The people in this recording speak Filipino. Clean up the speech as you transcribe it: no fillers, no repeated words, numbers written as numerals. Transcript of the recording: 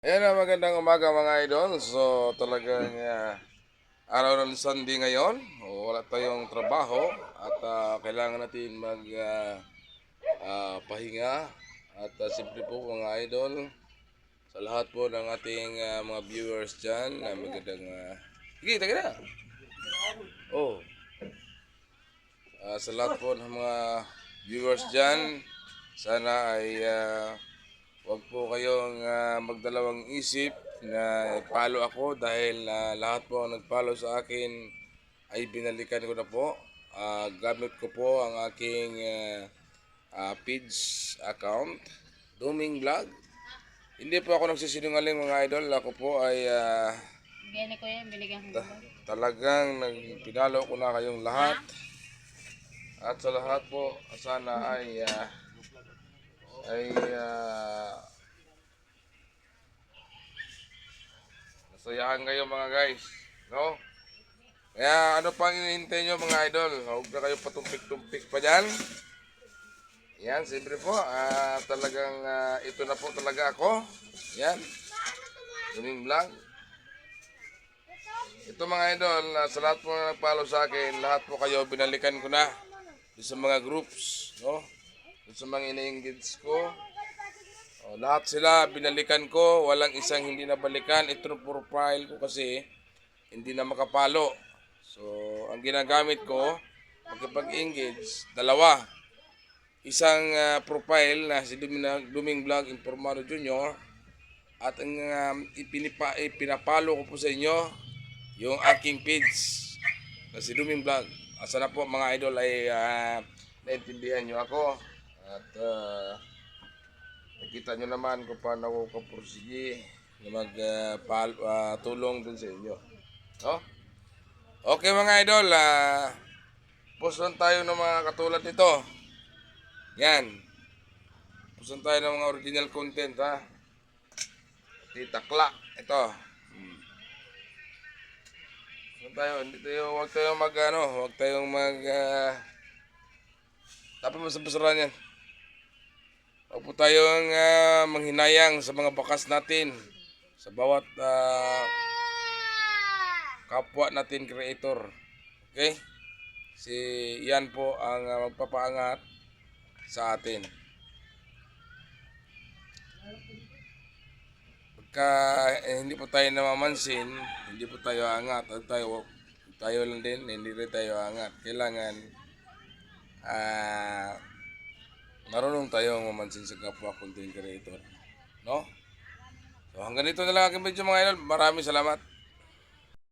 Ayan na, magandang umaga mga idol. So talagang araw ng Sunday ngayon. Wala tayong trabaho at kailangan natin mag pahinga. At siyempre po mga idol, sa lahat po ng ating mga viewers dyan, magandang sige, taga na. Oh, sa lahat po ng mga viewers dyan, sana ay huwag po kayong magdalawang isip na follow ako dahil lahat po ang nag-follow sa akin ay binalikan ko na po. Gamit ko po ang aking page account, Duming Vlog. Hindi po ako nagsisinungaling mga idol. Ako po ay Bigyan ko yan, binigyan ko ba? talagang pinalo ko na kayong lahat. At sa lahat po, sana ay nasayahan kayo mga guys, no? Kaya ano pang hinihintay nyo mga idol? Huwag na kayo patumpik-tumpik pa dyan. Yan, siyempre po, talagang ito na po talaga ako. Yan, Duming Vlog. Ito mga idol, sa lahat po na nag-follow sa akin, lahat po kayo binalikan ko na sa mga groups, no? Sa mga ina-engage ko. Lahat sila binalikan ko, walang isang hindi nabalikan. Ito yung profile ko kasi hindi na makapalo. So, ang ginagamit ko, pagkipag-engage, dalawa. Isang profile na si Duming Vlog Informado Junior at ang ipinapalo ko po sa inyo yung aking page na si Duming Vlog. Asa na po mga idol ay naintindihan nyo ako at nakita nyo naman kung paano ako kapursige na magtulong dun sa inyo. No? Okay mga idol, post lang tayo ng mga katulad nito. Yan. Post lang tayo ng mga original content ha. Titakla. Ito. Post tayo. Huwag tayong huwag tayong dapat masabasaraan yan. Huwag po tayong manghinayang sa mga bakas natin. Sa bawat kapwa natin creator. Okay? Si yan po ang magpapaangat sa atin. Pagka hindi po tayo namamansin, hindi po tayo angat. At tayo lang din, hindi rin tayo angat. Kailangan marunong tayong mamansin sa kapwa content creator. No? So hanggang dito na lang aking video mga idol. Maraming salamat.